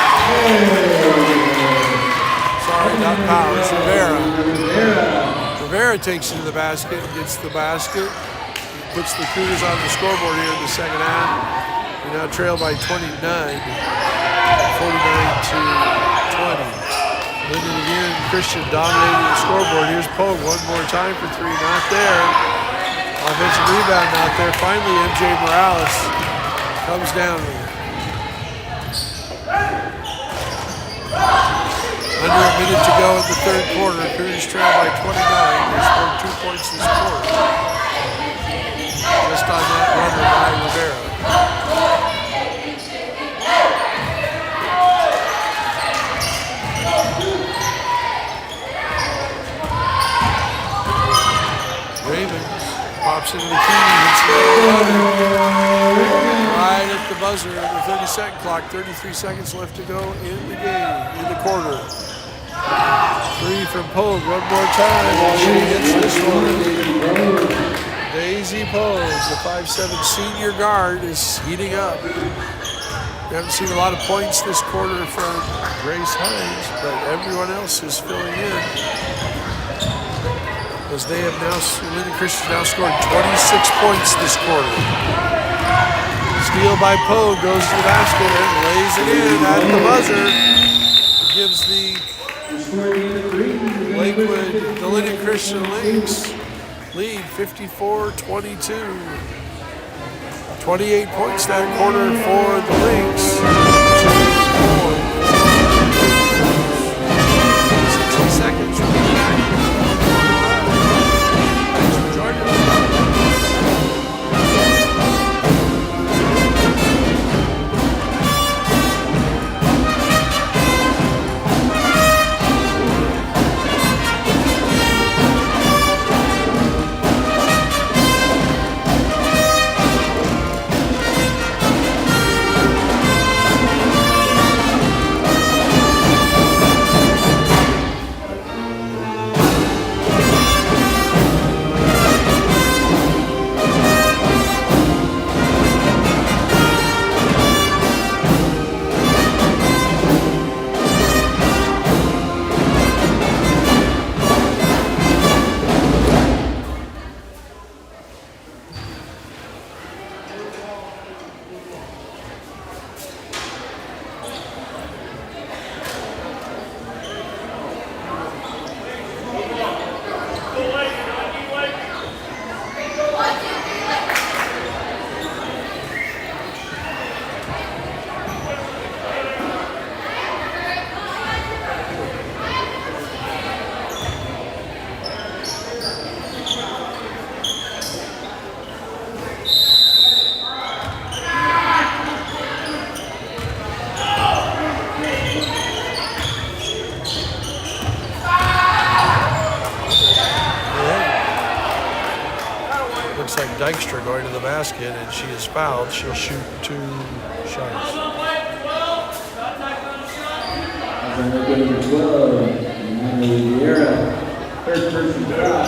Sorry, not Powers, Rivera. Rivera takes it to the basket, gets the basket, puts the Cougars on the scoreboard here in the second half. We now trail by 29, 49-20. Linden again, Christian dominating the scoreboard. Here's Pogue, one more time for three, not there. Offensive rebound not there. Finally, MJ Morales comes down with it. Under a minute to go in the third quarter. Cougars trail by 29. They scored 2 points this quarter. Just on that runner by Rivera. Ravens pops into the key. Right at the buzzer in the 30-second clock. 33 seconds left to go in the game, in the quarter. Three from Pogue, one more time. She hits this one. Daisy Pogue, the 5'7" senior guard, is heating up. We haven't seen a lot of points this quarter from Grace Hines, but everyone else is filling in. As they have now, Linden Christian now scored 26 points this quarter. Steal by Pogue, goes to the basket and lays it in at the buzzer. It gives the Lakewood, the Linden Christian Lynx lead 54-22. 28 points that quarter for the Lynx. 60 seconds. We'll be back. Thanks for joining us. Dykstra going to the basket, and she is fouled. She'll shoot 2 shots. Number 12, Vieira, third person foul.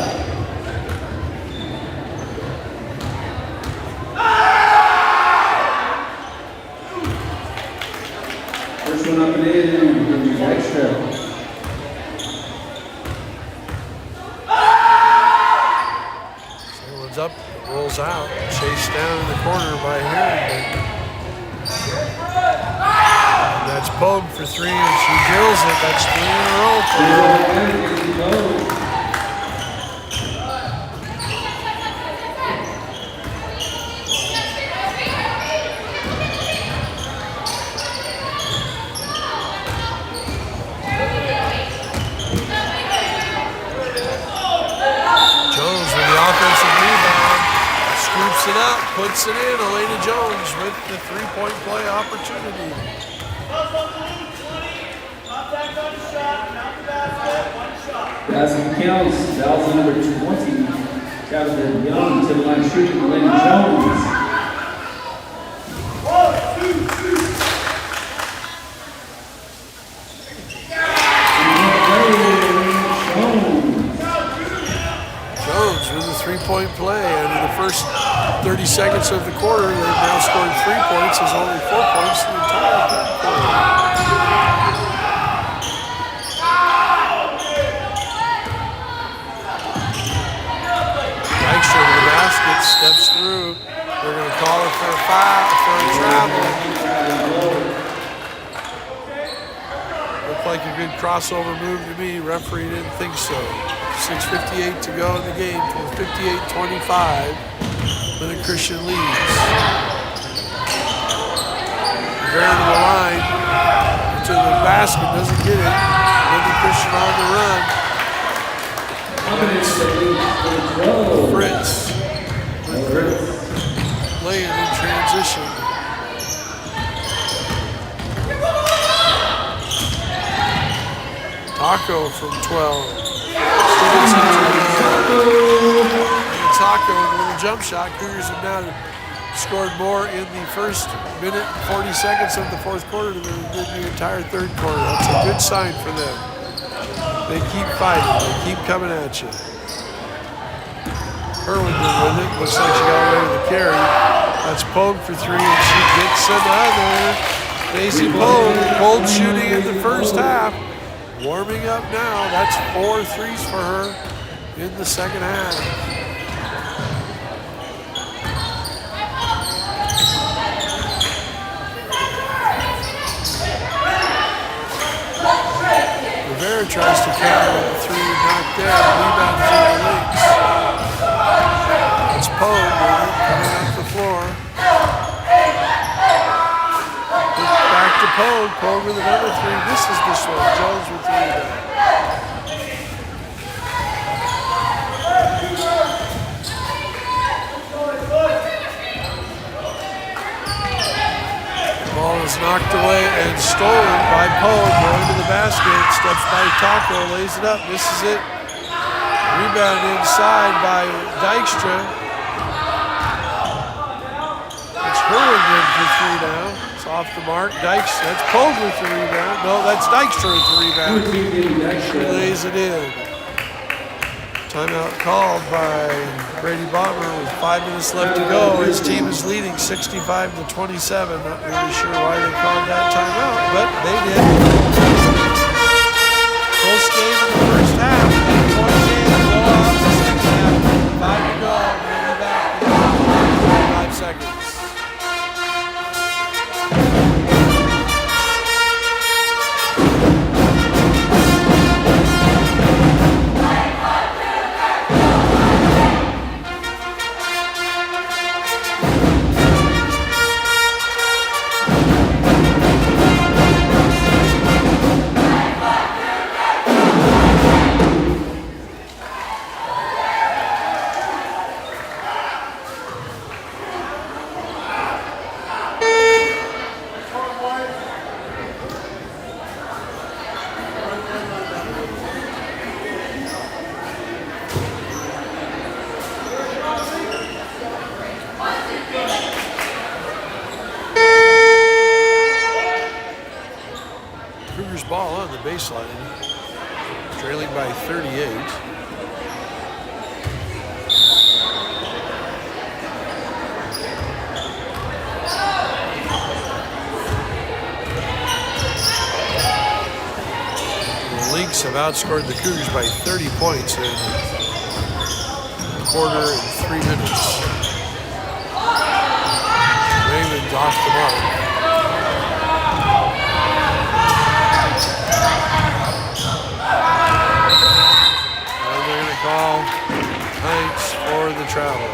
First one up and in, Dykstra. Up, rolls out, chased down in the corner by Harrington. And that's Pogue for 3, and she drills it. That's 3 in a row for her. Jones with the offensive rebound, scoops it up, puts it in. Elena Jones with the 3-point play opportunity. Basket counts. Foul number 20. Tabitha Young to the line shooting. Elena Jones. Jones with a 3-point play, and in the first 30 seconds of the quarter, they've now scored 3 points. There's only 4 points in the entire third quarter. Dykstra to the basket, steps through. They're going to call her for a foul, for a travel. Looked like a good crossover move to me. Referee didn't think so. 6:58 to go in the game. 58-25. Lincoln Christian leads. Very to the line, to the basket, doesn't get it. Lincoln Christian on the run. Fritz. Laying in transition. Taco from 12. Taco with a little jump shot. Cougars have now scored more in the first minute, 40 seconds of the fourth quarter than they did the entire third quarter. That's a good sign for them. They keep fighting. They keep coming at you. Herwindon with it. Looks like she got away with the carry. That's Pogue for 3, and she gets another. Daisy Pogue, cold shooting in the first half. Warming up now. That's 4 threes for her in the second half. Rivera tries to counter with the 3, not there. Rebound for the Lynx. It's Pogue coming off the floor. Back to Pogue. Pogue with another 3. Misses this one. Jones with the rebound. Ball is knocked away and stolen by Pogue. Going to the basket. Steps by Taco. Lays it up. Misses it. Rebound inside by Dykstra. It's Herwindon for 3 now. It's off the mark. Dykstra. That's Pogue with the rebound. No, that's Dykstra with the rebound. She lays it in. Timeout called by Brady Bomber with 5 minutes left to go. His team is leading 65-27. Not really sure why they called that timeout, but they did. Close game in the first half. 8-point game. Blowout in the second half. 5 to go. We'll be back in 5 seconds. baseline, trailing by 38. The Lynx have outscored the Cougars by 30 points in a quarter and 3 minutes. Raymond's off the mark. And they're going to call Heinz for the travel.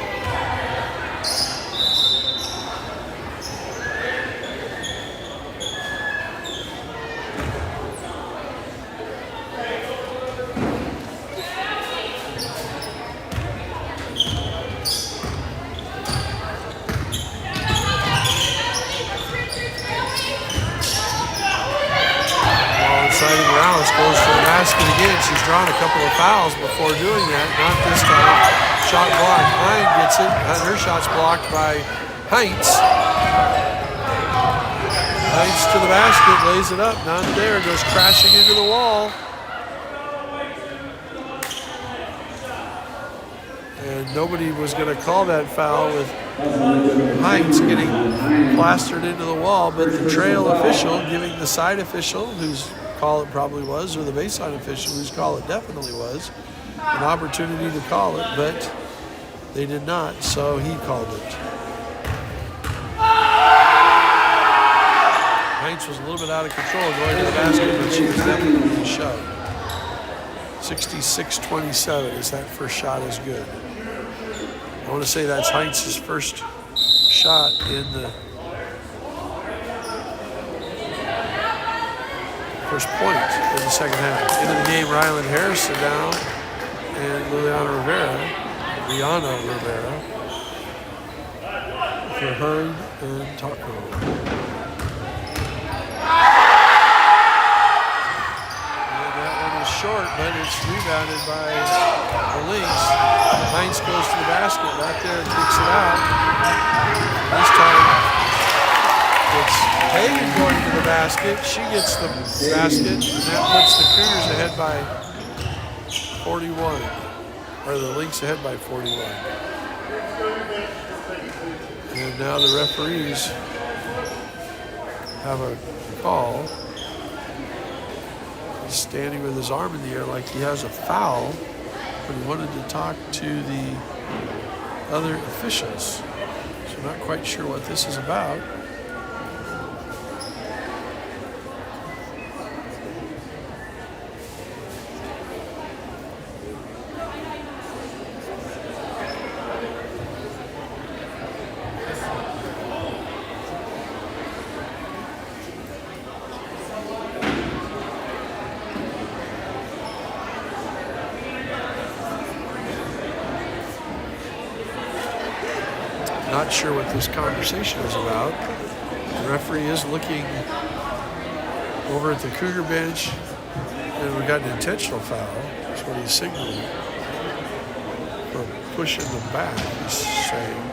Goes for the basket again. She's drawn a couple of fouls before doing that. Not this time. Shot blocked. Hines gets it. Her shot's blocked by Heinz. Heinz to the basket, lays it up. Not there. Goes crashing into the wall. And nobody was going to call that foul with Heinz getting plastered into the wall, but the trail official giving the side official, whose call it probably was, or the baseline official whose call it definitely was, an opportunity to call it, but they did not, so he called it. Heinz was a little bit out of control going to the basket, but she was definitely shoved. 66-27 is that first shot is good. I want to say that's Heinz's first shot in the first point in the second half. Into the game, Ryland Harrison down and Rihanna Rivera for Hearn and Taco. And that one is short, but it's rebounded by the Lynx. Heinz goes to the basket back there and kicks it out. This time it's Hagan going to the basket. She gets the basket, and that puts the Cougars ahead by 41. Or the Lynx ahead by 41. And now the referees have a call. He's standing with his arm in the air like he has a foul, but he wanted to talk to the other officials. So I'm not quite sure what this is about. Not sure what this conversation is about. The referee is looking over at the Cougar bench, and we got an intentional foul. That's what he's signaling for pushing them back, he's saying.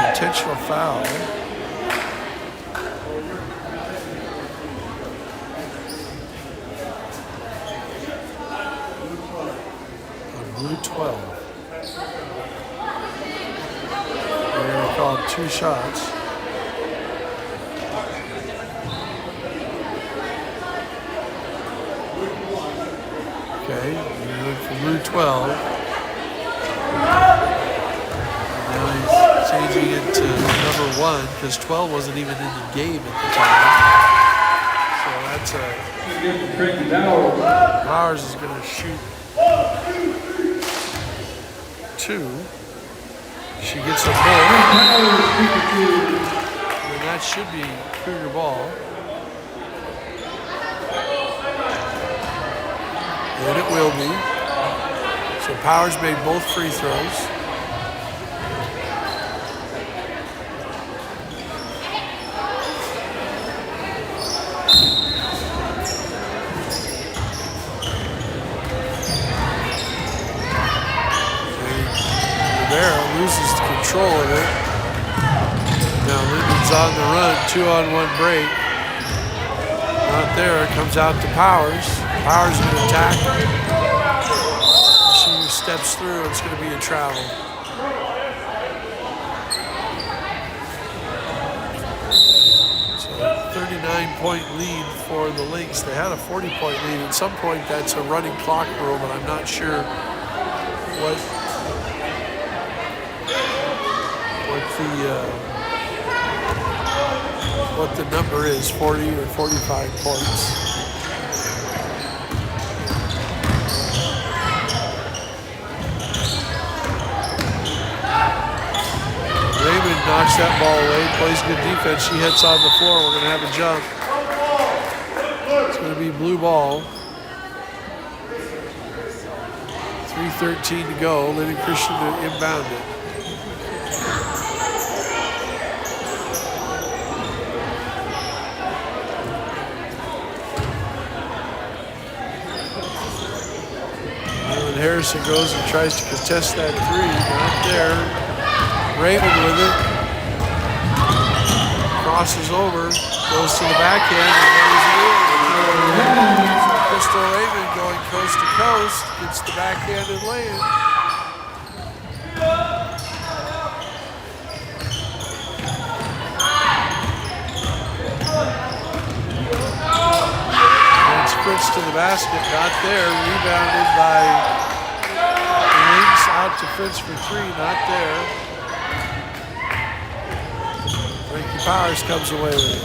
Intentional foul. On blue 12. They're going to call 2 shots. Okay, we look for blue 12. Changing it to number 1 because 12 wasn't even in the game at the time. So that's a Bowers is going to shoot 2. She gets a ball. And that should be Cougar ball. And it will be. So Powers made both free throws. Loses control of it. Now Linden's on the run, 2-on-1 break. Not there, it comes out to Powers. Powers going to attack. She steps through, it's going to be a travel. So 39-point lead for the Lynx. They had a 40-point lead. At some point, that's a running clock rule, but I'm not sure what the number is, 40 or 45 points. Raymond knocks that ball away, plays good defense. She hits on the floor. We're going to have a jump. It's going to be blue ball. 3:13 to go. Lady Christian to inbound it. Harrison goes and tries to contest that three. Not there. Raymond with it. Crosses over. Goes to the backhand and lays it in. Crystal Raymond going coast to coast. Gets the backhand and lay-in. That's Fritz to the basket. Not there. Rebounded by out to Fritz for three, not there. Frankie Powers comes away with it.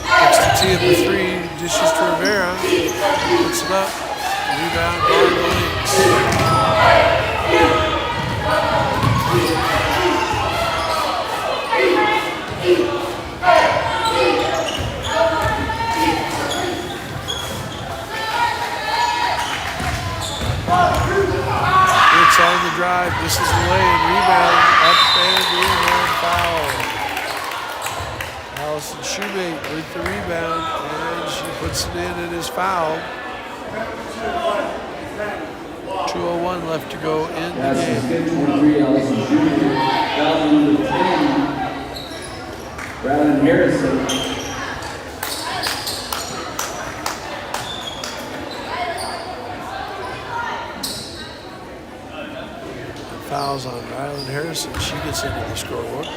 Next to Tia for three, dishes to Rivera. Puts it up. Rebound by the Lynx. On the drive, this is the lane, rebound, up and in, and foul. Allison Shoemate with the rebound, and she puts it in and is fouled. 2:01 left to go in the game. 23, Allison Shoemate. Foul number 10, Brandon Harrison. Fouls on Rylan Harrison. She gets into the scoreboard.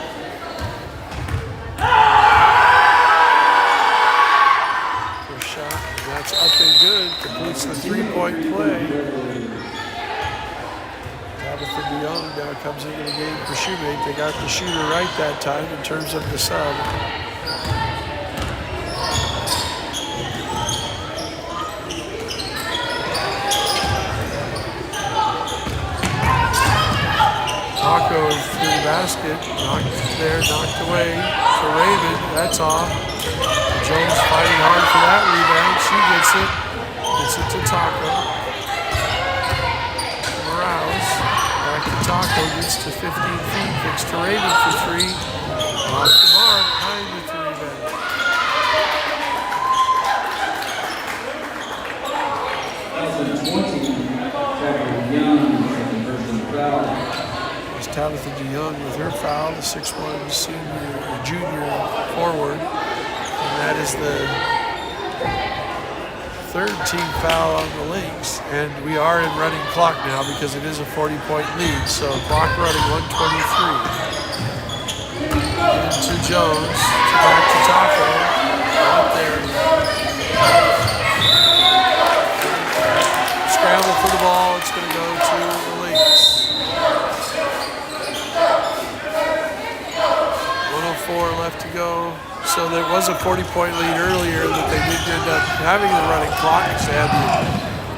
First shot, and that's up and good. Completes the three-point play. Tabitha DeYoung now comes into the game for Shoemate. They got the shooter right that time in terms of the sub. Taco is through the basket, knocked away for Raven, that's off. Jones fighting hard for that rebound, she gets it to Taco. Morales, back to Taco, gets to 15 feet, kicks to Raven for three. Off the mark, behind with the rebound. That's a 20, Tabitha DeYoung, second person foul. Tabitha DeYoung with her foul, the 6'1" junior forward. And that is the third team foul on the Lynx. And we are in running clock now because it is a 40-point lead. So clock running 123. Into Jones, back to Taco. Out there. Scramble for the ball, it's going to go to the Lynx. 104 left to go. So there was a 40-point lead earlier that they didn't end up having the running clock because they had the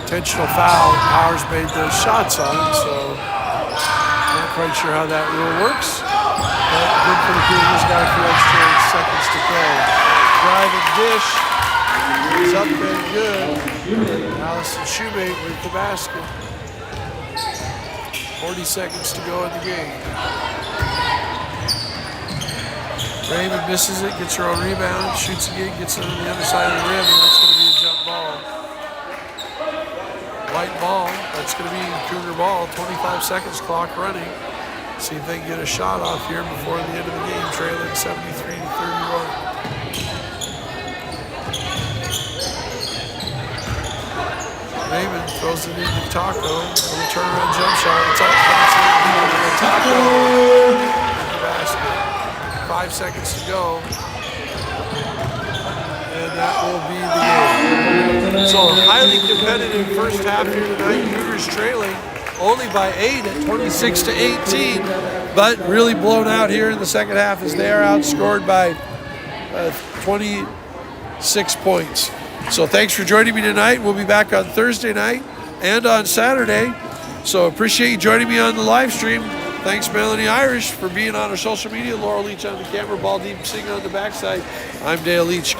intentional foul. Powers made those shots on it, so not quite sure how that rule works. But good for the Cougars, got a few extra seconds to go. Drive and dish. He's up and good. Allison Shoemate with the basket. 40 seconds to go in the game. Raymond misses it, gets her own rebound, shoots again, gets it on the other side of the rim, and that's going to be a jump ball. White ball, that's going to be Cougar ball. 25 seconds, clock running. See if they can get a shot off here before the end of the game, trailing 73-31. Raymond throws it into Taco. Little turnaround jump shot. It's up. Taco in the basket. 5 seconds to go. And that will be the game. So a highly competitive first half here tonight. Cougars trailing only by 8 at 26-18, but really blown out here in the second half as they are outscored by 26 points. So thanks for joining me tonight. We'll be back on Thursday night and on Saturday. So appreciate you joining me on the live stream. Thanks, Melanie Irish, for being on our social media. Laurel Leach on the camera, Ball Deep Singh on the backside. I'm Dale Leach.